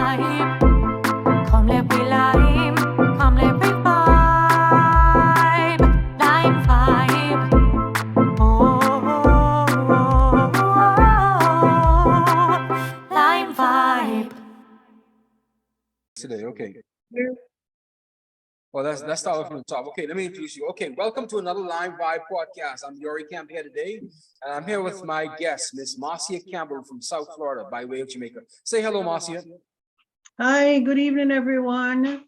vibe. Come let we lime, come let we vibe. Lime vibe. Lime vibe. Today, okay. Well, let's start off from the top. Okay, let me introduce you. Okay, welcome to another Lime Vibe podcast. I'm Yori Camp here today, and I'm here with my guest, Miss Marcia Campbell from South Florida, by way of Jamaica. Say hello, Marcia. Hi, good evening, everyone.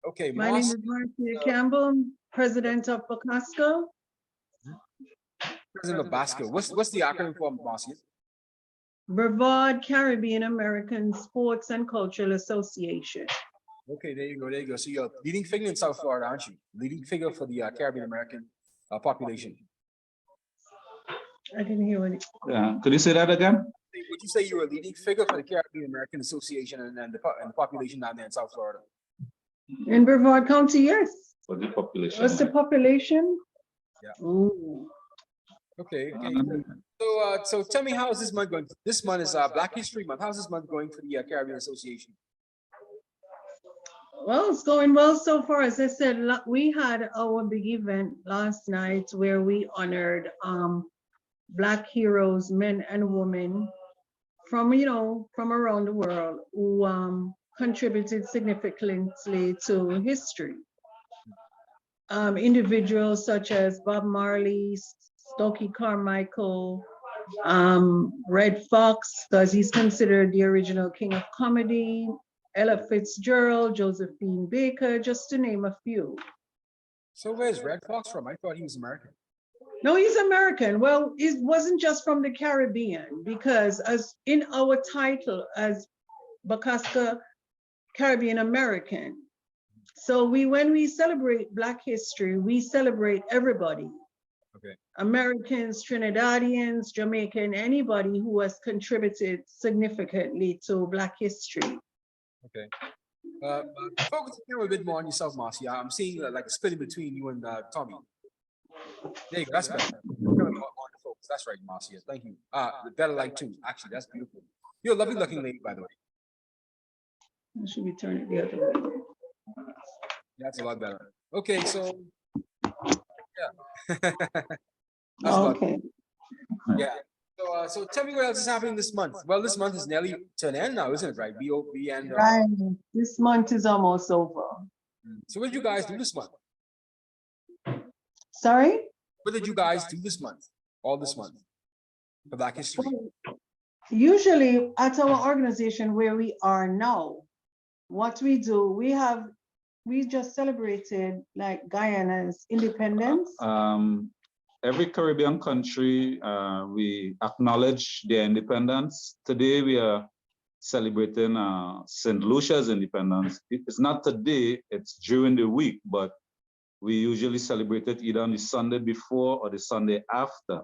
Okay, My name is Marcia Campbell, president of BCASCA. President of BCASCA. What's the acronym for, Marcia? Brevard Caribbean American Sports and Cultural Association. Okay, there you go, there you go. So you're a leading figure in South Florida, aren't you? Leading figure for the Caribbean American population. I didn't hear it. Could you say that again? Would you say you're a leading figure for the Caribbean American Association and the population down there in South Florida? In Brevard County, yes. For the population. What's the population? Yeah. Ooh. Okay. So tell me, how is this month going? This month is Black History Month. How's this month going for the Caribbean Association? Well, it's going well so far. As I said, we had our big event last night where we honored Black heroes, men and women from around the world who contributed significantly to history. Individuals such as Bob Marley, Stokely Carmichael, Red Fox, because he's considered the original king of comedy, Ella Fitzgerald, Josephine Baker, just to name a few. So where's Red Fox from? I thought he was American. No, he's American. Well, it wasn't just from the Caribbean, because as in our title as BCASCA Caribbean American. So when we celebrate Black history, we celebrate everybody. Okay. Americans, Trinidadians, Jamaican, anybody who has contributed significantly to Black history. Okay. Focus a bit more on yourself, Marcia. I'm seeing like a split between you and Tommy. There you go. That's better. That's right, Marcia. Thank you. The better light too. Actually, that's beautiful. You're a lovely looking lady, by the way. I should be turning the other way. That's a lot better. Okay, so yeah. Okay. Yeah. So tell me what else is happening this month. Well, this month is nearly to an end now, isn't it? Right? We end. Right. This month is almost over. So what did you guys do this month? Sorry? What did you guys do this month? All this month for Black History? Usually at our organization where we are now, what we do, we just celebrated like Guyana's independence. Every Caribbean country, we acknowledge their independence. Today we are celebrating St. Lucia's independence. It's not today, it's during the week, but we usually celebrate it either on the Sunday before or the Sunday after.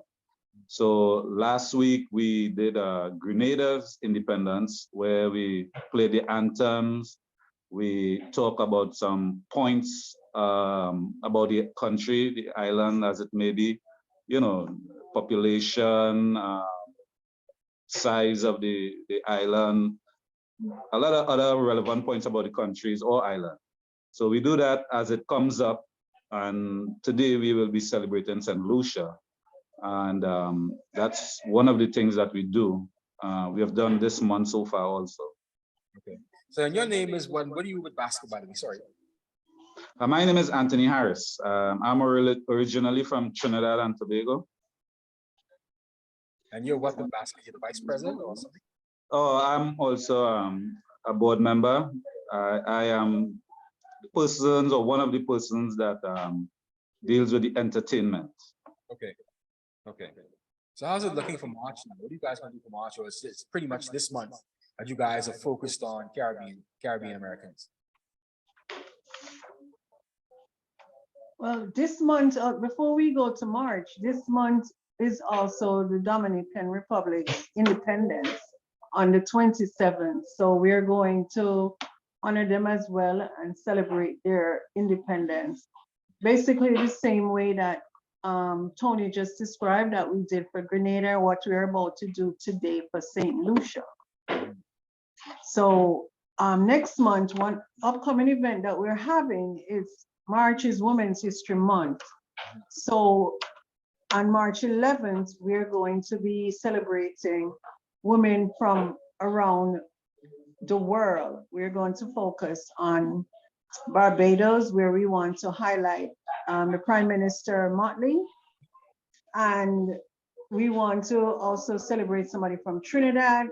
So last week we did Grenada's independence, where we played the anthems. We talk about some points about the country, the island as it may be, population, size of the island, a lot of other relevant points about the countries or island. So we do that as it comes up. And today we will be celebrating St. Lucia. And that's one of the things that we do. We have done this month so far also. Okay. So and your name is what do you with basketball? Sorry. My name is Anthony Harris. I'm originally from Trinidad and Tobago. And you're what the basketball? You're the vice president or something? Oh, I'm also a board member. I am one of the persons that deals with the entertainment. Okay. So how's it looking for March now? What are you guys going to do for March? Or it's pretty much this month that you guys are focused on Caribbean Americans? Well, this month, before we go to March, this month is also the Dominican Republic's independence on the 27th. So we're going to honor them as well and celebrate their independence. Basically the same way that Tony just described that we did for Grenada, what we're about to do today for St. Lucia. So next month, one upcoming event that we're having is March is Women's History Month. So on March 11th, we're going to be celebrating women from around the world. We're going to focus on Barbados, where we want to highlight the Prime Minister Motley. And we want to also celebrate somebody from Trinidad,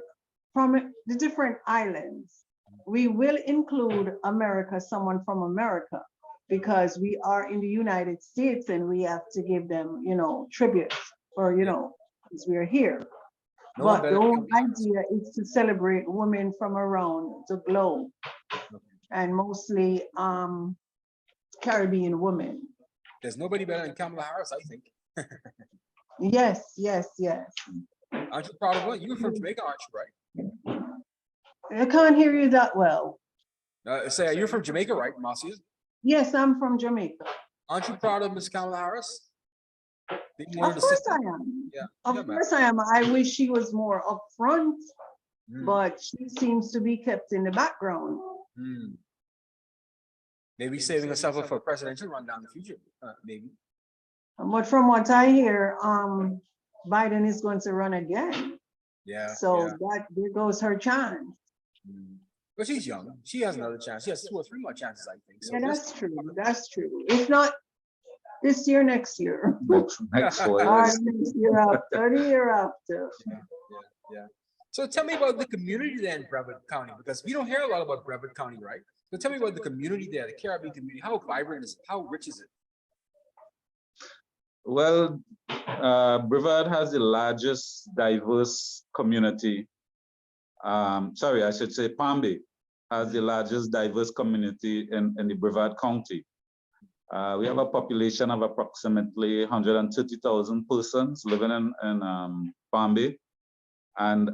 from the different islands. We will include America, someone from America, because we are in the United States and we have to give them, tribute for, because we're here. No one But better the whole than idea is to celebrate women from around the globe, and mostly Caribbean women. There's nobody better than Kamala Harris, I think. Yes, yes, yes. Aren't you proud of her? You're from Jamaica, aren't you, right? I can't hear you that well. Say, you're from Jamaica, right, Marcia? Yes, I'm from Jamaica. Aren't you proud of Miss Kamala Harris? Being one Of the course sisters? I am. Yeah. Of yeah, man. course I am. I wish she was more upfront, Mm, but she seems to be kept in the background. mm. Maybe saving herself up for a presidential run down the future. Maybe. But from what I hear, Biden is going to run again. Yeah. So yeah. there goes her chance. Mm. But she's young. She has another chance. She has 2 or 3 more chances, I think. So Yeah, that's true. That's true. If not this year, next year. Next 4 Or years. next year after, the year after. Yeah. So tell me about the community there in Brevard County, because we don't hear a lot about Brevard County, right? So tell me about the community there, the Caribbean community. How vibrant is it? How rich is it? Well, Brevard has the largest diverse community. Sorry, I should say Palm Bay has the largest diverse community in the Brevard County. We have a population of approximately 130,000 persons living in Palm Bay. And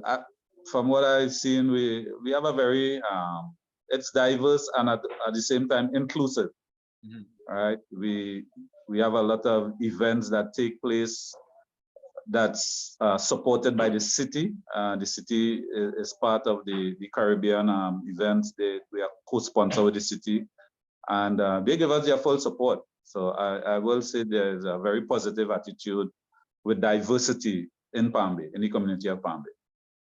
from what I've seen, we have a very, it's diverse and at the same time inclusive. Mhm. Right? We have a lot of events that take place that's supported by the city. The city is part of the Caribbean events. We are co-sponsor with the city, and they give us their full support. So I will say there's a very positive attitude with diversity in Palm Bay, in the community of Palm Bay.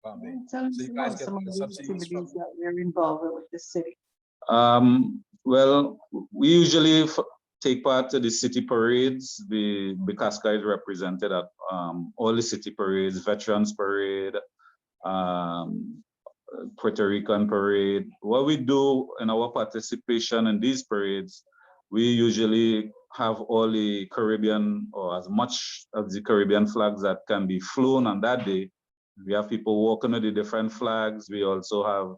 Palm Bay. Tell us So you about guys get some of the the subsidies from. activities that we're involved with the city. Well, we usually take part to the city parades. The BCASCA is represented at all the city parades, Veterans Parade, Puerto Rican Parade. What we do in our participation in these parades, we usually have all the Caribbean, or as much of the Caribbean flags that can be flown on that day. We have people walking with the different flags. We also have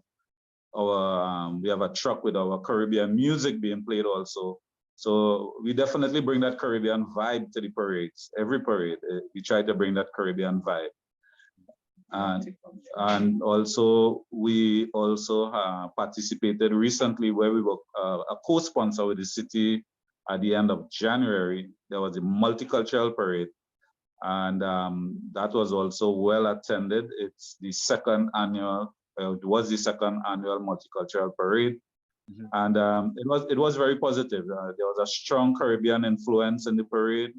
we have a truck with our Caribbean music being played also. So we definitely bring that Caribbean vibe to the parades. Every parade, we try to bring that Caribbean vibe. And also, we also participated recently where we were a co-sponsor with the city at the end of January. There was a multicultural parade. And that was also well attended. It's the second annual, it was the second annual multicultural parade. Mm-hmm. And it was very positive. There was a strong Caribbean influence in the parade.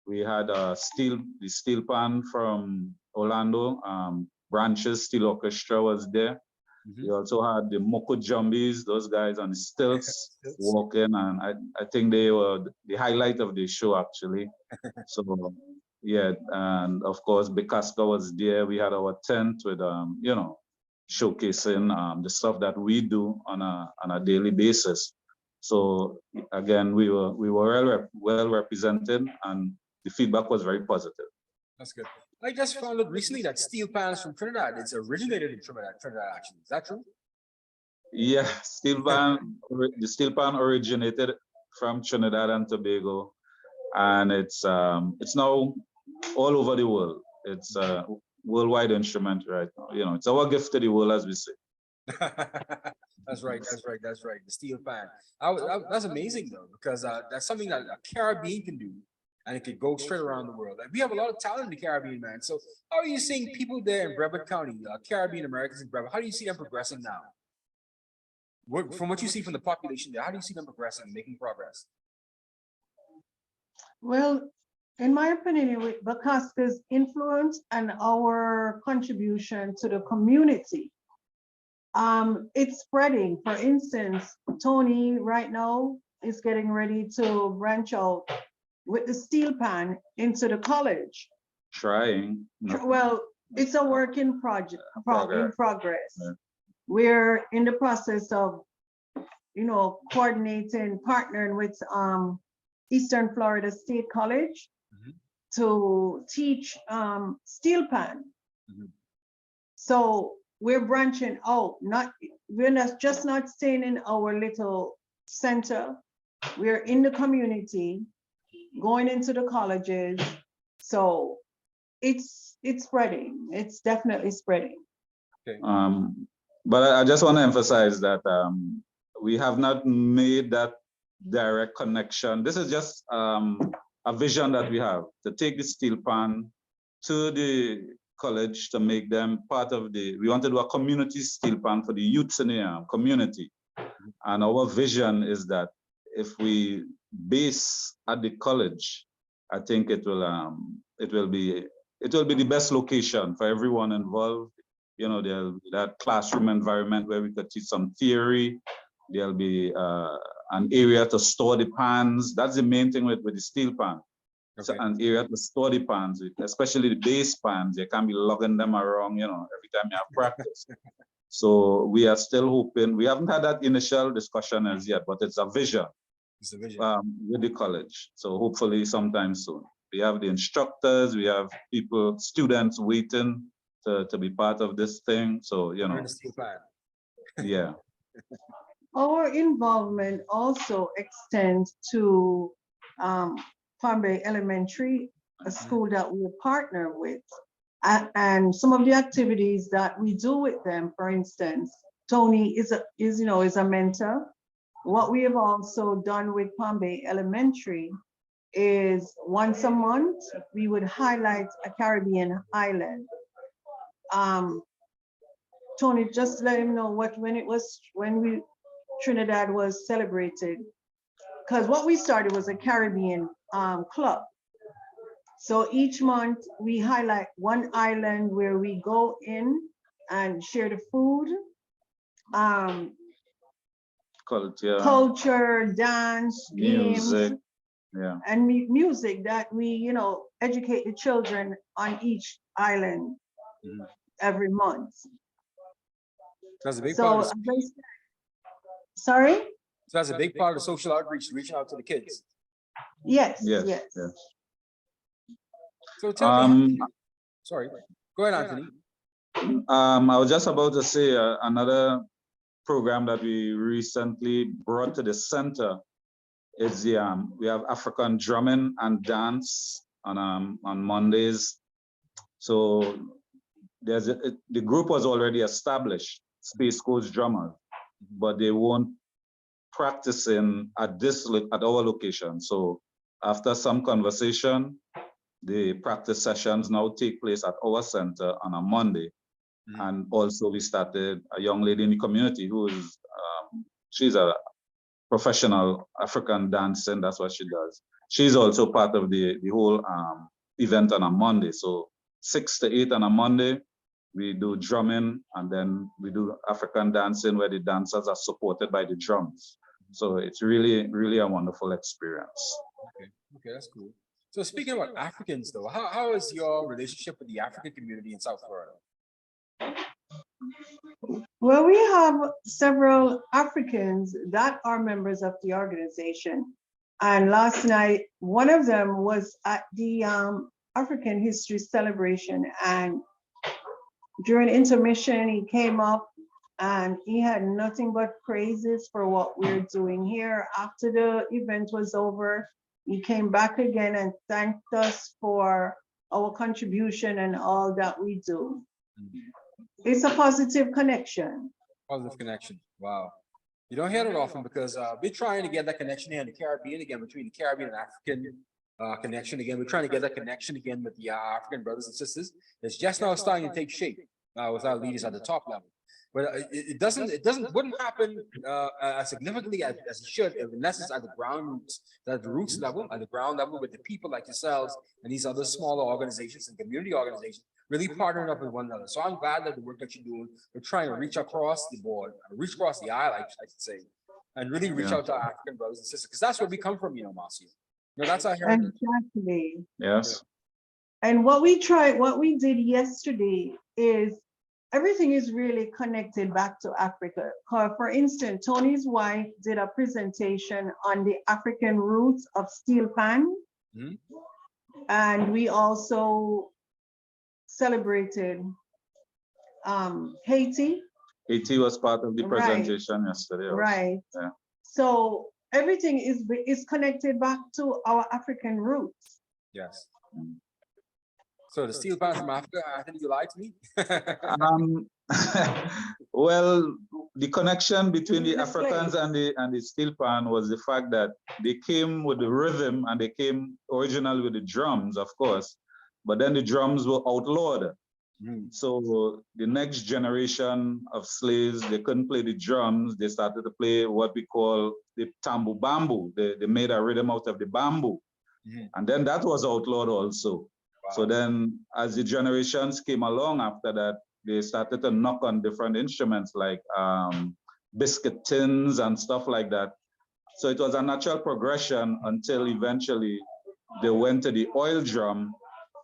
We had the steel pan from Orlando, Branches Steel Orchestra was there. Mm-hmm. We also had the Moko Jumbies, those guys on the stilts walking, and I think they were the highlight of the show actually. So yeah, and of course BCASCA was there. We had our tent with showcasing the stuff that we do on a daily basis. So again, we were well represented, and the feedback was very positive. That's good. I just found out recently that steel pans from Trinidad, it's originated in Trinidad actually. Is that true? Yeah, the steel pan originated from Trinidad and Tobago, and it's now all over the world. It's a worldwide instrument right now. It's our gift to the world, as we say. That's right. The steel pan. That's amazing though, because that's something that a Caribbean can do, and it could go straight around the world. Like, we have a lot of talent in the Caribbean, man. So how are you seeing people there in Brevard County, Caribbean Americans in Brevard? How do you see them progressing now? from what you see from the population there, how do you see them progressing and making progress? Well, in my opinion, with BCASCA's influence and our contribution to the community, it's spreading. For instance, Tony right now is getting ready to branch out with the steel pan into the college. Trying. Well, it's a work in progress. Yeah. We're in the process of, coordinating, partnering with Eastern Florida State College to teach steel pan. So we're branching out. We're not staying in our little center. We're in the community, going into the colleges. So it's spreading. It's definitely spreading. Okay. But I just want to emphasize that we have not made that direct connection. This is just a vision that we have to take the steel pan to the college to make them part of we want to do a community steel pan for the youths in the community. And our vision is that if we base at the college, I think it will be the best location for everyone involved. There'll be that classroom environment where we could teach some theory. There'll be an area to store the pans. That's the main thing with the steel pan. Okay. So an area to store the pans, especially the base pans. You can't be lugging them around, every time you have practice. So we are still hoping. We haven't had that initial discussion as yet, but it's a vision. It's a vision with the college. So hopefully sometime soon. We have the instructors, we have students waiting to be part of this thing. So, yeah. Our involvement also extends to Palm Bay Elementary, a school that we partner with. And some of the activities that we do with them, for instance, Tony is a mentor. What we have also done with Palm Bay Elementary is once a month, we would highlight a Caribbean island. Tony, just let him know when Trinidad was celebrated, because what we started was a Caribbean club. So each month we highlight one island where we go in and share the food, culture, dance, music, games, and music that we, educate the children on each island every month. That's a big part of sorry? So that's a big part of social outreach, reaching out to the kids. Yes. So tell me, sorry, go ahead, Anthony. I was just about to say another program that we recently brought to the center is we have African drumming and dance on Mondays. So the group was already established, Space Coast Drummers, but they weren't practicing at our location. So after some conversation, the practice sessions now take place at our center on a Monday. And also we started a young lady in the community who is, she's a professional African dancing, that's what she does. She's also part of the whole event on a Monday. So 6 to 8 on a Monday, we do drumming, and then we do African dancing where the dancers are supported by the drums. So it's really, really a wonderful experience. Okay, that's cool. So speaking about Africans though, how is your relationship with the African community in South Florida? Well, we have several Africans that are members of the organization. And last night, one of them was at the African History Celebration. And during intermission, he came up and he had nothing but praises for what we're doing here. After the event was over, he came back again and thanked us for our contribution and all that we do. It's a positive connection. Positive connection. Wow. You don't hear it often because we're trying to get that connection here in the Caribbean again, between the Caribbean and African connection again. We're trying to get that connection again with the African brothers and sisters. It's just now starting to take shape with our leaders at the top level. But wouldn't happen as significantly as it should unless it's at the ground roots, at the roots level, at the ground level with the people like yourselves and these other smaller organizations and community organizations really partnering up with one another. So I'm glad that the work that you're doing, we're trying to reach across the board, reach across the aisle, I should say, and really reach out to our African brothers and sisters, because that's where we come from, Marcia. That's our heritage. Exactly. Yes. And what we did yesterday is everything is really connected back to Africa. For instance, Tony's wife did a presentation on the African roots of steel pan. Mhm. And we also celebrated Haiti. Haiti was part of the Right. presentation yesterday. also. Right. Yeah. So everything is connected back to our African roots. Yes. So the steel pan from Africa, I think you lied to me. Well, the connection between the Display. Africans and the steel pan was the fact that they came with the rhythm and they came originally with the drums, of course, but then the drums were outlawed. Mhm. So the next generation of slaves, they couldn't play the drums. They started to play what we call the tambu bamboo. They made a rhythm out of the bamboo. Mhm. And then that was outlawed also. So then as the generations came along after that, they started to knock on different instruments like biscuit tins and stuff like that. So it was a natural progression until eventually they went to the oil drum,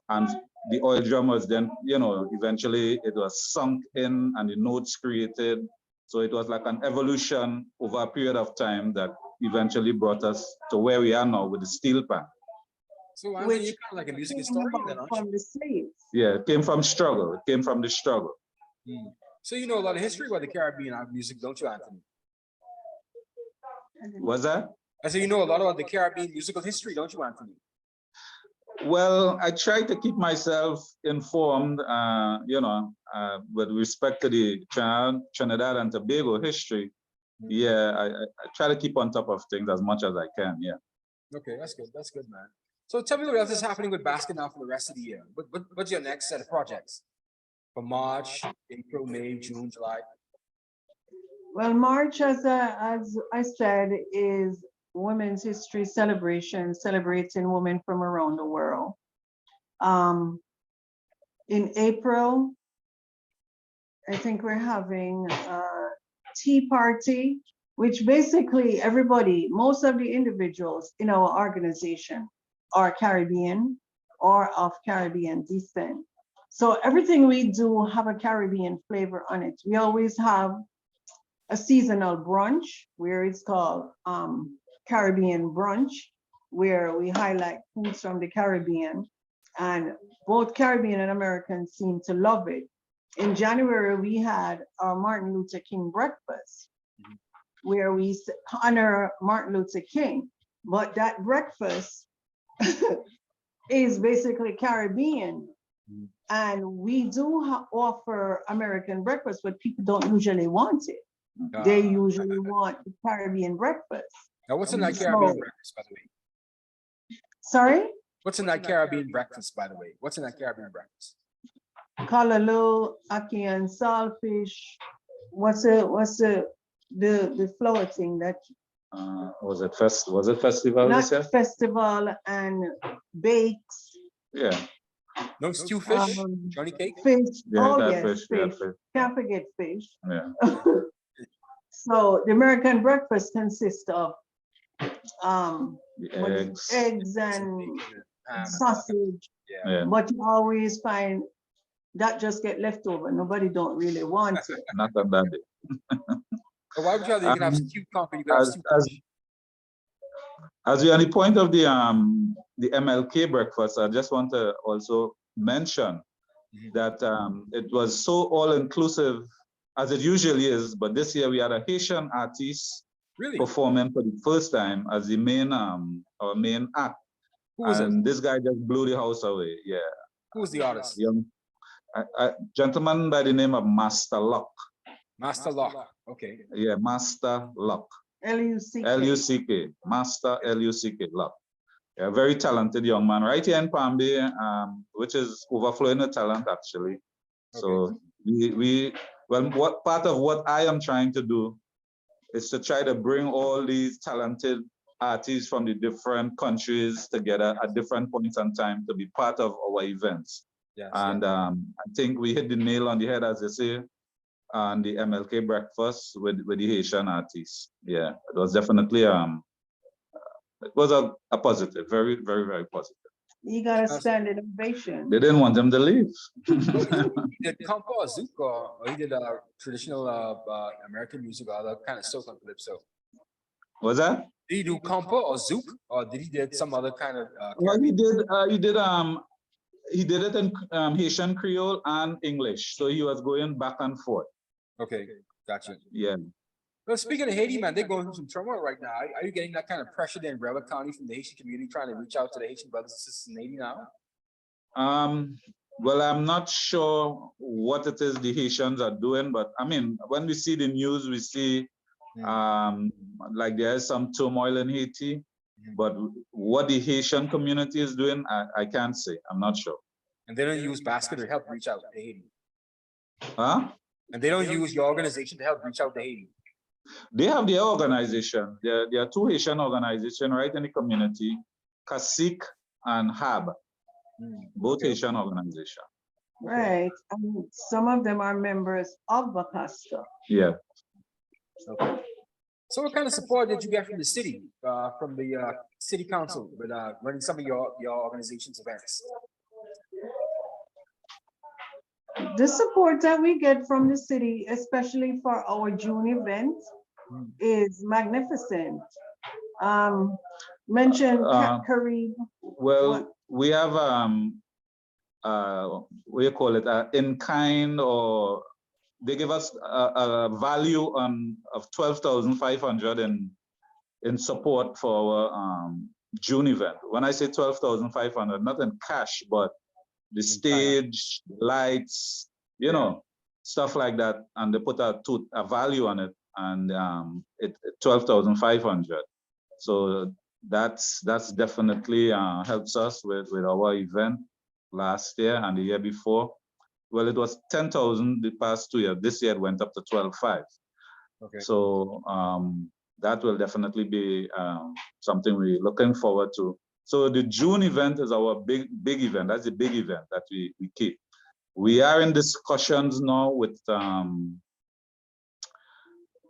and the oil drum was then, eventually it was sunk in and the notes created. So it was like an evolution over a period of time that eventually brought us to where we are now with the steel pan. So you're Which kind of like a music came historian about then, aren't from you? the slaves. Yeah, it came from struggle. It came from the struggle. Mm. So you know a lot of history about the Caribbean music, don't you, Anthony? Was that? I say you know a lot about the Caribbean musical history, don't you, Anthony? Well, I try to keep myself informed, with respect to the Trinidad and Tobago history. Yeah, I try to keep on top of things as much as I can, yeah. Okay, that's good. That's good, man. So tell me what else is happening with BCASCA now for the rest of the year. What's your next set of projects? For March, April, May, June, July? Well, March, as I said, is Women's History Celebration, celebrating women from around the world. In April, I think we're having a tea party, which basically everybody, most of the individuals in our organization are Caribbean or of Caribbean descent. So everything we do have a Caribbean flavor on it. We always have a seasonal brunch where it's called Caribbean brunch, where we highlight foods from the Caribbean, and both Caribbean and Americans seem to love it. In January, we had our Martin Luther King breakfast, where we honor Martin Luther King, but that breakfast is basically Caribbean. And we do offer American breakfast, but people don't usually want it. They usually want the Caribbean breakfast. Now, what's in that Caribbean breakfast, by the way? Sorry? What's in that Caribbean breakfast, by the way? What's in that Caribbean breakfast? Callaloo, ackee and saltfish. What's the flour thing that? Was it festival? Not festival and bakes. Yeah. No stew fish? Johnny cake? Fish. Yeah, Oh that yes, fish, yeah, fish. fish. Can't forget fish. Yeah. So the American breakfast consists of The eggs and sausage, Yeah. but you always find that just get left over. Nobody don't really want it. Not on that day. But why would you can have stewed conker, you can have stewed fish? As we are on the point of the MLK breakfast, I just want to also mention that it was so all-inclusive as it usually is, but this year we had a Haitian artist Really? performing for the first time as the main our main act. Who was it? And this guy just blew the house away. Yeah. Who was the artist? A gentleman by the name of Master Luck. Master Lock. Okay. Yeah, Master Luck. L-U-C-K. L-U-C-K. Master L-U-C-K Luck. Yeah, very talented young man right here in Palm Bay, which is overflowing with talent actually. So we Well, what part of what I am trying to do is to try to bring all these talented artists from the different countries together at different points in time to be part of our events. Yes. And I think we hit the nail on the head, as they say, on the MLK Breakfast with the Haitian artists. Yeah, it was definitely it was a positive, very, very, very positive. You got a standard ovation. They didn't want them to leave. He did compo or zouk, or he did traditional American music, or other kind of soca and calypso. Was that? Did he do compo or zouk, or did he did some other kind of? Well, he did it in Haitian Creole and English, so he was going back and forth. Okay, gotcha. Yeah. Well, speaking of Haiti, man, they're going through some turmoil right now. Are you getting that kind of pressure there in Brevard County from the Haitian community trying to reach out to the Haitian brothers and sisters in Haiti now? Well, I'm not sure what it is the Haitians are doing, but I mean, when we see the news, we see like there is some turmoil in Haiti, but what the Haitian community is doing, I can't say. I'm not sure. And they don't use BCASCA to help reach out to Haiti. Huh? And they don't use your organization to help reach out to Haiti. They have their organization. There are two Haitian organizations right in the community, CASIC and HAB, both Haitian organizations. Right. And some of them are members of BCASCA. Yeah. Okay. So what kind of support did you get from the city, from the city council with running some of your organization's events? The support that we get from the city, especially for our June event, is magnificent. Mention Kareem. Well, we have what do you call it? In kind, or they give us a value of 12,500 in support for our June event. When I say 12,500, not in cash, but the stage, lights, you know, stuff like that, and they put a value on it, and it 12,500. So that's definitely helps us with our event last year and the year before. Well, it was 10,000 the past 2 years. This year it went up to 12,500. Okay. So that will definitely be something we're looking forward to. So the June event is our big event. That's a big event that we keep. We are in discussions now with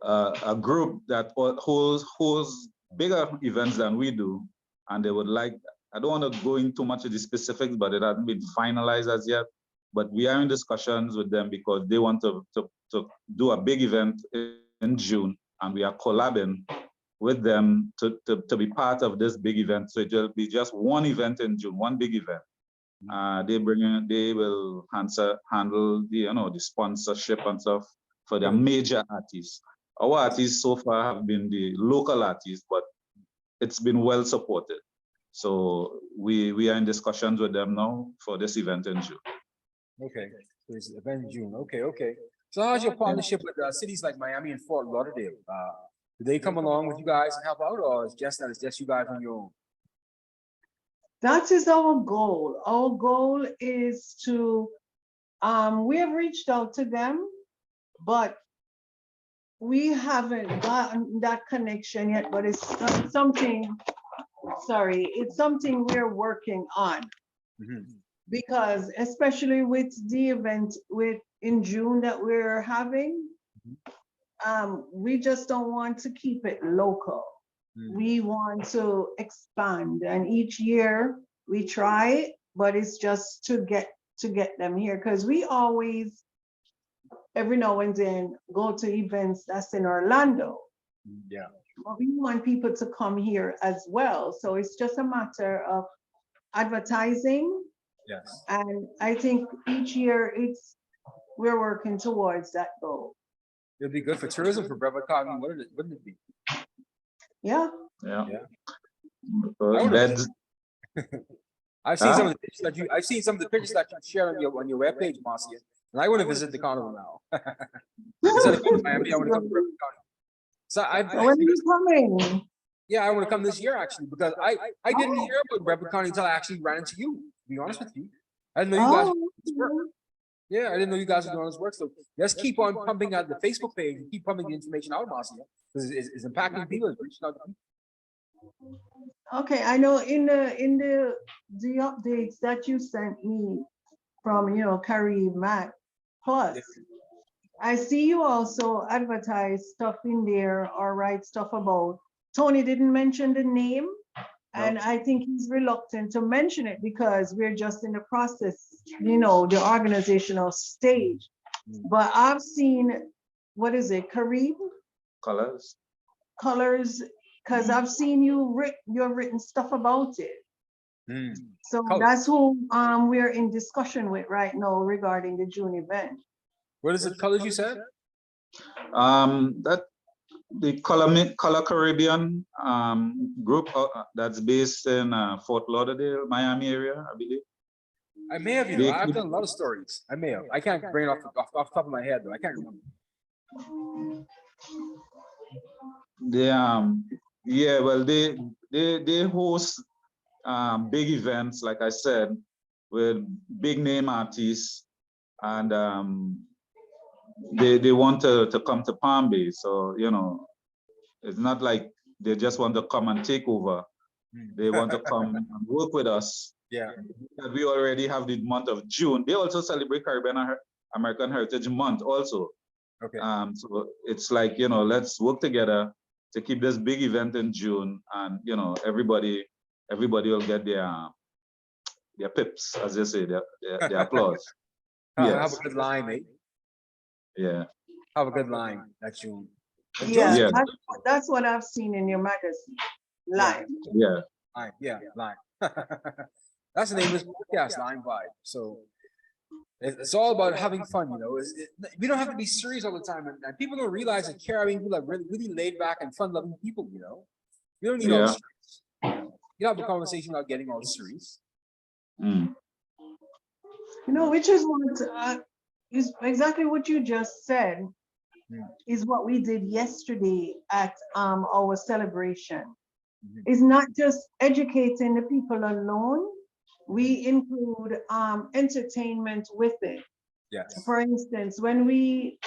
a group that holds bigger events than we do, and they would like, I don't want to go into much of the specifics, but it hasn't been finalized as yet. But we are in discussions with them because they want to do a big event in June, and we are collabing with them to be part of this big event. So it will be just one event in June, one big event. They will handle the sponsorship and stuff for their major artists. Our artists so far have been the local artists, but it's been well supported. So we are in discussions with them now for this event in June. Okay, so it's event in June. Okay. So how's your partnership with cities like Miami and Fort Lauderdale? Do they come along with you guys and help out, or it's just you guys on your own? That is our goal. Our goal is to, we have reached out to them, but we haven't gotten that connection yet, but it's something, it's something we're working on. Because especially with the event in June that we're having, we just don't want to keep it local. We want to expand, and each year we try, but it's just to get them here, because we always, every now and then, go to events that's in Orlando. Yeah. But we want people to come here as well. So it's just a matter of advertising. Yes. And I think each year we're working towards that goal. It'd be good for tourism for Brevard County, wouldn't it be? Yeah. I've seen some of the pictures that you share on your webpage, Marcia, and I want to visit the Carnival now. Instead of going to Miami, I want to come to Brevard County. So when are you coming? Yeah, I want to come this year actually, because I didn't hear about Brevard County until I actually ran into you. To be honest with you, I didn't know you guys. Yeah, I didn't know you guys were doing all this work. So let's keep on pumping out the Facebook page and keep pumping the information out, Marcia, because it's impacting people. It's reaching out to people. Okay, I know in the updates that you sent me from, you know, Carrie Mac Plus, I see you also advertise stuff in there or write stuff about. Tony didn't mention the name, and I think he's reluctant to mention it because we're just in the process, you know, the organizational stage. But I've seen, what is it, Kareem? Colors. Colors, because I've seen you've written stuff about it. So that's who we're in discussion with right now regarding the June event. What is it, colors you said? That the Color Caribbean group that's based in Fort Lauderdale, Miami area, I believe. I may have, you know, I've done a lot of stories. I may have. I can't bring it off the top of my head though. I can't remember. Yeah, well, they host big events, like I said, with big name artists, and they want to come to Palm Bay. So, you know, it's not like they just want to come and take over. They want to come and work with us. Yeah. We already have the month of June. They also celebrate Caribbean American Heritage Month also. Okay. So it's like, you know, let's work together to keep this big event in June, and, you know, everybody will get their pips, as they say, their applause. Have a good line, mate. Yeah. Have a good line that June. Yeah, that's what I've seen in your magazine. Line. Yeah. Line. Yeah, line. That's the name of this podcast, Line Vibe. So it's all about having fun, you know. We don't have to be serious all the time, and people don't realize that Caribbean people are really laid back and fun-loving people, you know. You don't need all the stress. You have a conversation without getting all serious. You know, which is what is exactly what you just said. Is what we did yesterday at our celebration. It's not just educating the people alone. We include entertainment with it. Yes. For instance, when we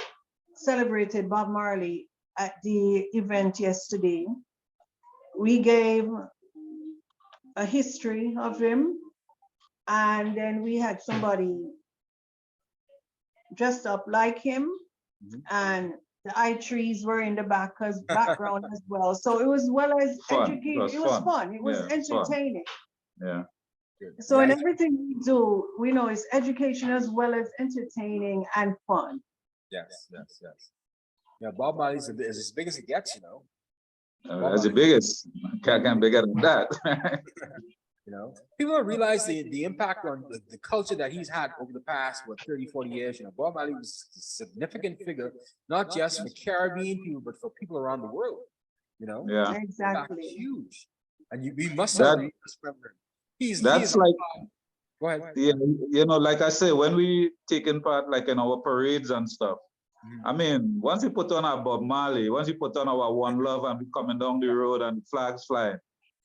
celebrated Bob Marley at the event yesterday, we gave a history of him, and then we had somebody dressed up like him, and the eye trees were in the background as well. So it was educating. It was fun. It was entertaining. Yeah. So in everything we do, we know it's education as well as entertaining and fun. Yes. Yeah, Bob Marley is as big as it gets, you know. As the biggest, can't bigger than that. You know, people don't realize the impact on the culture that he's had over the past, 30, 40 years. You know, Bob Marley was a significant figure, not just for Caribbean people, but for people around the world. You know, yeah, exactly. Huge. And we must celebrate this memory. That's like, go ahead. Yeah, you know, like I say, when we taking part like in our parades and stuff, I mean, once we put on our Bob Marley, once we put on our One Love and we coming down the road and flags flying,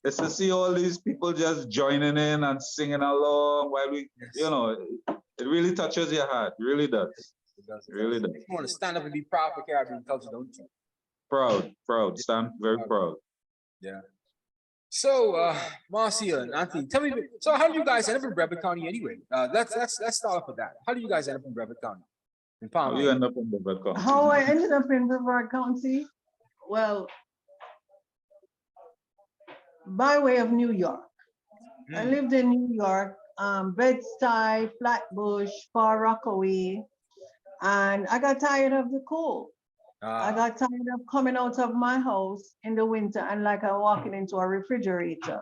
it's to see all these people just joining in and singing along while we, you know, it really touches your heart. It really does. It really does. You want to stand up and be proud for Caribbean culture, don't you? Proud, stand very proud. Yeah. So, Marcia and Anthony, tell me, so how did you guys end up in Brevard County anyway? Let's start off with that. How did you guys end up in Brevard County? In Palm Bay? You end up in Brevard County. How I ended up in Brevard County? Well, by way of New York. I lived in New York, Bed-Stuy, Flatbush, Far Rockaway, and I got tired of the cold. I got tired of coming out of my house in the winter and like I'm walking into a refrigerator.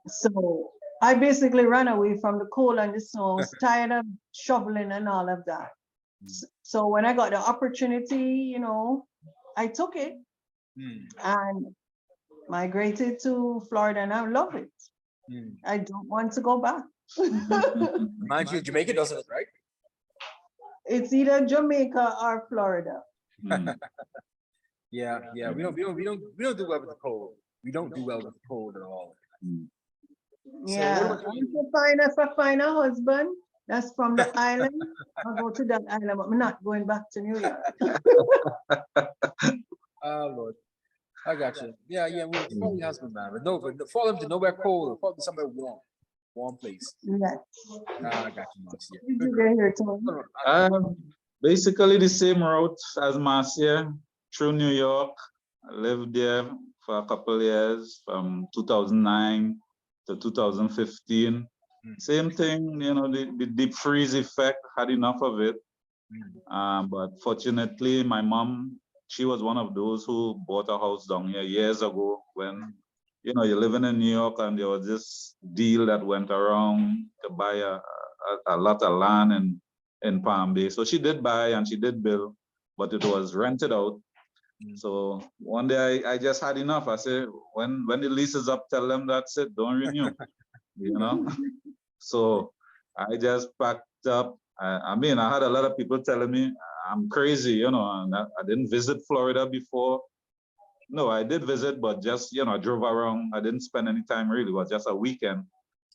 So I basically ran away from the cold and the snow. I was tired of shoveling and all of that. So when I got the opportunity, you know, I took it and migrated to Florida, and I love it. I don't want to go back. Mind you, Jamaica doesn't it, right? It's either Jamaica or Florida. Yeah. We don't do well with the cold. We don't do well with the cold at all. Yeah. So if I find a husband, That's from the island. I'll go to that island, but I'm not going back to New York. Oh, Lord. I got you. Yeah, yeah. Well, follow your husband, man. But no, but follow him to nowhere cold. Follow him to somewhere warm place. Yes. I got you, Marcia. Did you get here, Tony? Basically the same route as Marcia through New York. I lived there for a couple of years from 2009 to 2015. Same thing, you know, the deep freeze effect, had enough of it. But fortunately, my mom, she was one of those who bought a house down here years ago when, you know, you're living in New York and there was this deal that went around to buy a lot of land in Palm Bay. So she did buy and she did build, but it was rented out. So one day I just had enough. I said, when the lease is up, tell them that's it, don't renew, you know? So I just packed up. I mean, I had a lot of people telling me I'm crazy, you know, and I didn't visit Florida before. No, I did visit, but just, you know, I drove around. I didn't spend any time really. It was just a weekend.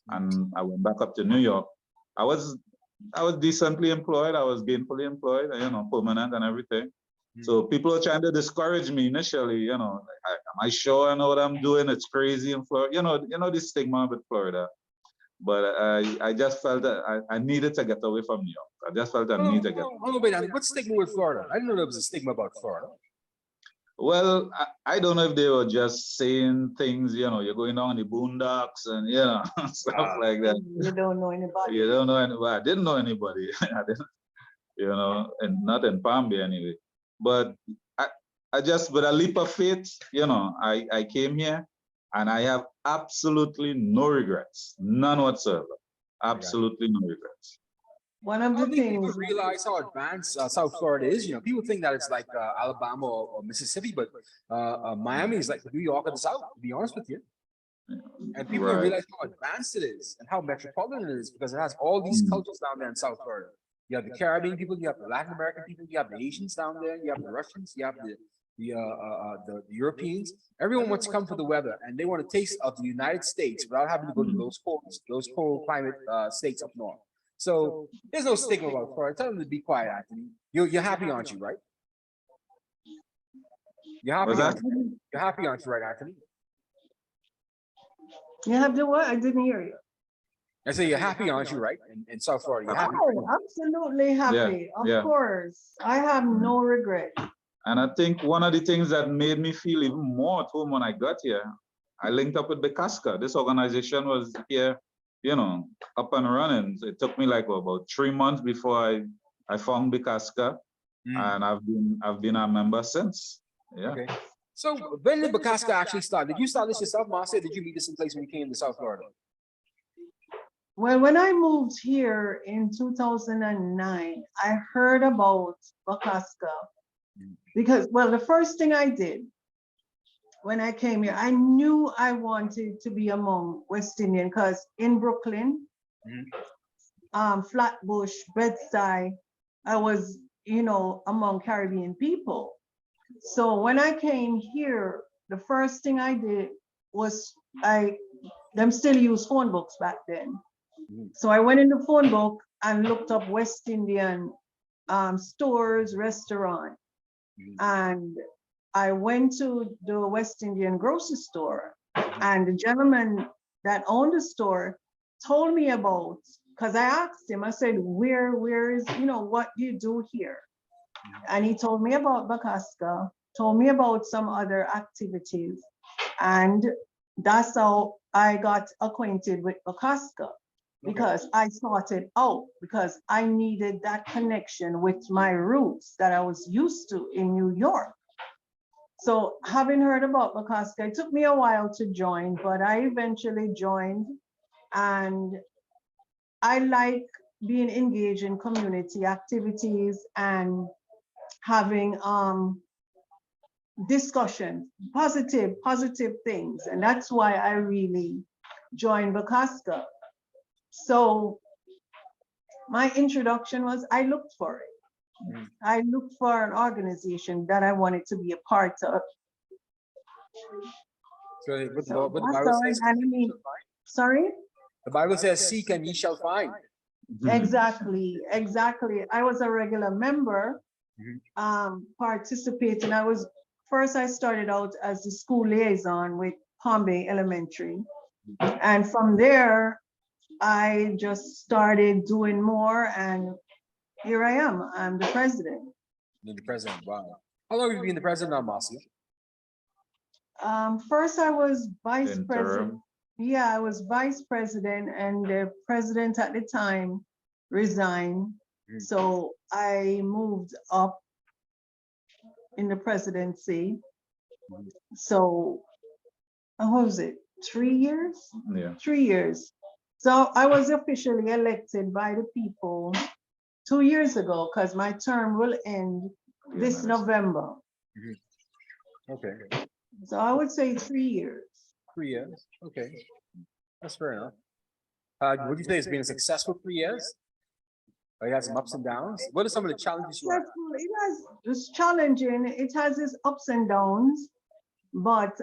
And I went back up to New York. I was decently employed. I was gainfully employed, you know, permanent and everything. So people are trying to discourage me initially, you know, like, am I sure I know what I'm doing? It's crazy in Florida. You know, this stigma with Florida. But I just felt that I needed to get away from New York. I just felt I needed to get. Hold on, wait. What's stigma with Florida? I didn't know there was a stigma about Florida. Well, I don't know if they were just saying things, you know, you're going down the boondocks and, you know, stuff like that. You don't know anybody. You don't know anybody. I didn't know anybody. I didn't, you know, and not in Palm Bay anyway. But I just, with a leap of faith, you know, I came here and I have absolutely no regrets, none whatsoever. Absolutely no regrets. One of the People things, realize how advanced South Florida is. You know, people think that it's like Alabama or Mississippi, but Miami is like New York of the South, to be honest with you. And people don't realize how advanced it is and how metropolitan it is because it has all these cultures down there in South Florida. You have the Caribbean people, you have the Latin American people, you have the Asians down there, you have the Russians, you have the Europeans. Everyone wants to come for the weather and they want a taste of the United States without having to go to those cold climate states up north. So there's no stigma about Florida. Tell them to be quiet, Anthony. You're happy, aren't you, right? You're happy, aren't you? You're happy, aren't you, right, Anthony? you have the what? I didn't hear you. I say you're happy, aren't you, right? In South Florida, you're happy. Oh, absolutely happy. Of course. I have no regret. And I think one of the things that made me feel even more at home when I got here, I linked up with BCASCA. This organization was here, you know, up and running. So it took me like about 3 months before I found BCASCA, and I've been a member since. Yeah. Okay. So when did BCASCA actually start? Did you start this yourself, Marcia? Did you meet this in place when you came to South Florida? Well, when I moved here in 2009, I heard about BCASCA because, well, the first thing I did when I came here, I knew I wanted to be among West Indian because in Brooklyn, Flatbush, Bedside, I was, you know, among Caribbean people. So when I came here, the first thing I did was them still use phone books back then. So I went in the phone book and looked up West Indian stores, restaurant, and I went to the West Indian grocery store, and the gentleman that owned the store told me about, because I asked him, I said, where is, you know, what do you do here? And he told me about BCASCA, told me about some other activities, and that's how I got acquainted with BCASCA. Because I sought it out, because I needed that connection with my roots that I was used to in New York. So having heard about BCASCA, it took me a while to join, but I eventually joined, and I like being engaged in community activities and having discussion, positive things. And that's why I really joined BCASCA. So my introduction was, I looked for it. I looked for an organization that I wanted to be a part of. So what the Bible says, sorry? the Bible says, seek and ye shall find. Exactly, exactly. I was a regular member, participating. I started out as the school liaison with Palm Bay Elementary. And from there, I just started doing more, and here I am. I'm the president. You're the president. Wow. How long have you been the president now, Marcia? First, I was vice Interim. president. Yeah, I was vice president, and the president at the time resigned. So I moved up in the presidency. So, what was it? 3 years? Yeah. 3 years. So I was officially elected by the people 2 years ago, because my term will end this November. Okay. So I would say 3 years. 3 years. Okay. That's fair enough. Would you say it's been a successful 3 years? Or you had some ups and downs? What are some of the challenges you had? It's challenging. It has its ups and downs, but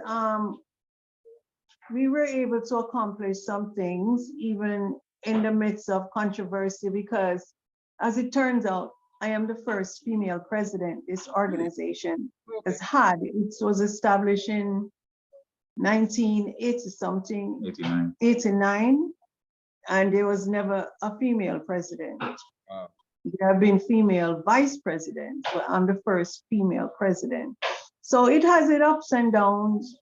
we were able to accomplish some things even in the midst of controversy, because as it turns out, I am the first female president this organization has had. It was established in 1980 something, 89, and there was never a female president. Wow. There have been female vice presidents, but I'm the first female president. So it has its ups and downs,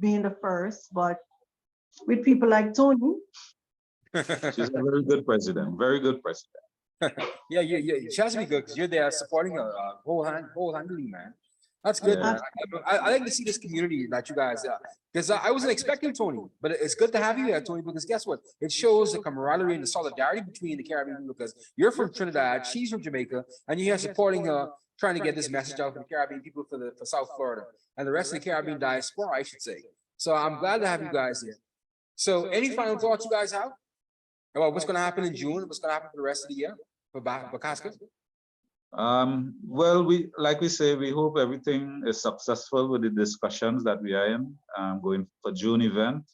being the first, but with people like Tony. She's a very good president, very good president. Yeah, she has to be good because you're there supporting her wholeheartedly, man. That's good, Yeah. man. I like to see this community that you guys are, because I wasn't expecting Tony, but it's good to have you here, Tony, because guess what? It shows the camaraderie and the solidarity between the Caribbean people, because you're from Trinidad, she's from Jamaica, and you're here supporting her, trying to get this message out for the Caribbean people for South Florida and the rest of the Caribbean diaspora, I should say. So I'm glad to have you guys here. So any final thoughts you guys have about what's going to happen in June, what's going to happen for the rest of the year for BCASCA? Well, like we say, we hope everything is successful with the discussions that we are in, going for June event.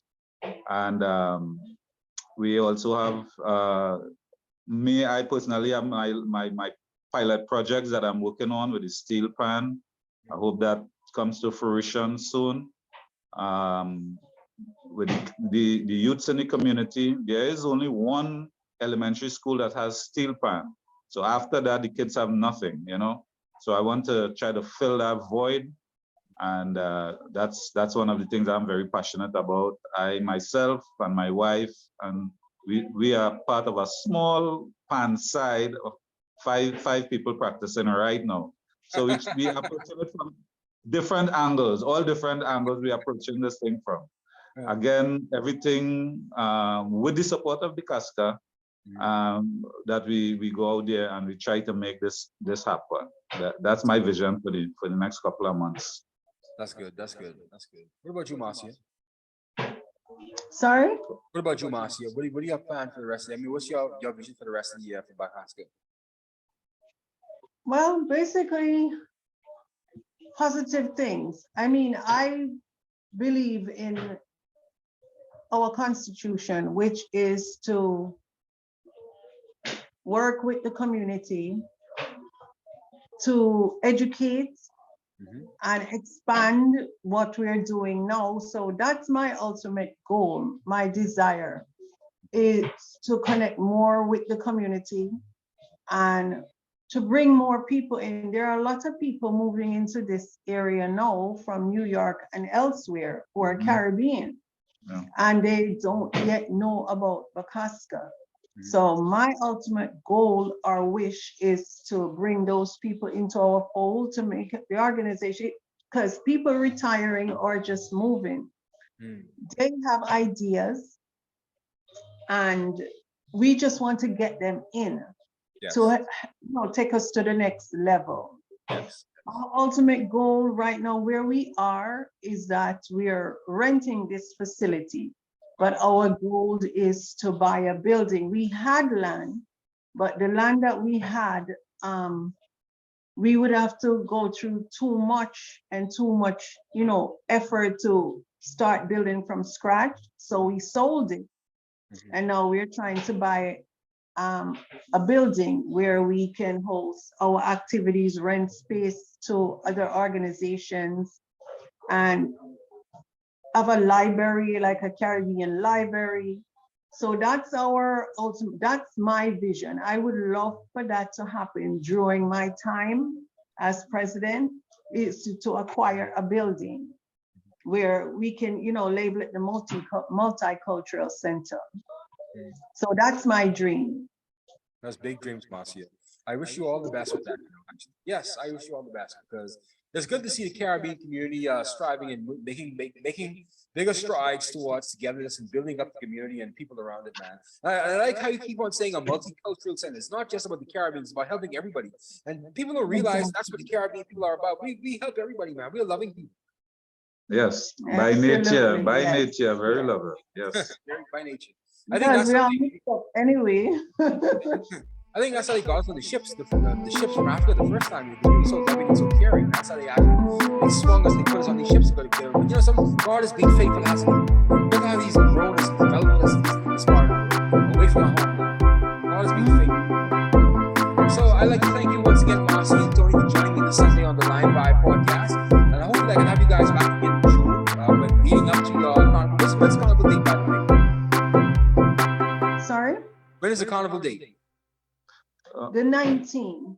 And we also have, I personally have my pilot projects that I'm working on with the steel pan. I hope that comes to fruition soon. With the youths in the community, there is only one elementary school that has steel pan. So after that, the kids have nothing, So I want to try to fill that void. And that's one of the things I'm very passionate about. I myself and my wife, and we are part of a small pan side of five people practicing right now. So we approaching it from different angles, all different angles we are approaching this thing from. Yeah. Again, everything with the support of the BCASCA, that we go out there and we try to make this happen. That's my vision for the next couple of months. That's good. That's good. That's good. What about you, Marcia? Sorry? What about you, Marcia? What do you have planned for the rest of the year? I mean, what's your vision for the rest of the year for BCASCA? Well, basically, positive things. I mean, I believe in our Constitution, which is to work with the community to educate and expand what we're doing now. So that's my ultimate goal. My desire is to connect more with the community and to bring more people in. There are a lot of people moving into this area now from New York and elsewhere who are Caribbean, and they don't yet know about BCASCA. So my ultimate goal or wish is to bring those people into our fold to make the organization, because people retiring or just moving, they have ideas and we just want to get them in to take us to the next level. Our ultimate goal right now where we are is that we are renting this facility. But our goal is to buy a building. We had land, but the land that we had, we would have to go through too much, effort to start building from scratch. So we sold it And now we're trying to buy a building where we can host our activities, rent space to other organizations, and have a library, like a Caribbean library. So that's that's my vision. I would love for that to happen during my time as president, is to acquire a building where we can, label it the multicultural center. So that's my dream. That's big dreams, Marcia. I wish you all the best with that. Yes, I wish you all the best, because it's good to see the Caribbean community striving and making bigger strides towards togetherness and building up the community and people around it, man. I like how you keep on saying a multicultural center. It's not just about the Caribbean, it's about helping everybody. And people don't realize that's what the Caribbean people are about. We help everybody, man. We're loving people. Yes, by Absolutely, nature, very lover. Yes. By nature. I think Because that's we how are mixed up anyway. I think that's how they got us on the ships. The ships from Africa the first time, because we were so loving and so caring. That's how they swung us. They put us on these ships to go to kill. But some God is being faithful, hasn't he? Look how he's grown us, developed us in this part of the world, away from our homeland. God is being faithful. So I'd like to thank you once again, Marcia and Tony, for joining me this Sunday on the Line Vibe podcast. And I hope I can have you guys back again in June, when leading up to Carnival. When's Carnival date, by the way? Sorry? When is the Carnival date? The 19th.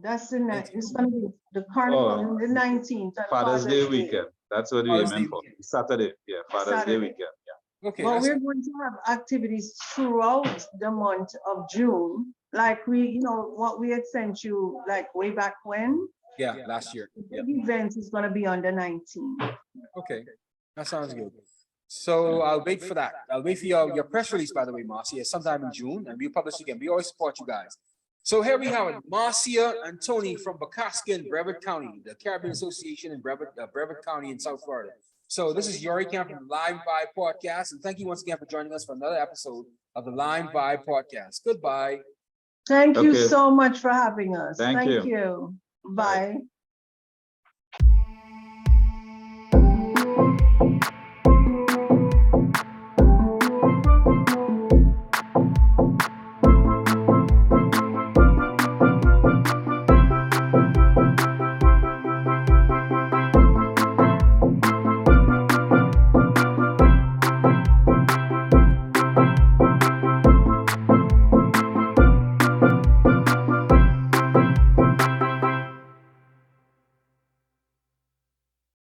That's the night. It's gonna be the Carnival, the 19th. Father's Day weekend. That's what we aiming for. Saturday. Yeah, Father's Day weekend. Yeah. Okay. But we're going to have activities throughout the month of June. Like what we had sent you like way back when. Yeah, last year. The event is gonna be on the 19th. Okay, that sounds good. So I'll wait for that. I'll wait for your press release, by the way, Marcia, sometime in June, and we'll publish again. We always support you guys. So here we have it, Marcia and Tony from BCASCA in Brevard County, the Caribbean Association in Brevard County in South Florida. So this is Yori Camp from the Line Vibe Podcast, and thank you once again for joining us for another episode of the Line Vibe Podcast. Goodbye. Thank you so much for having us. Thank you. You. Bye.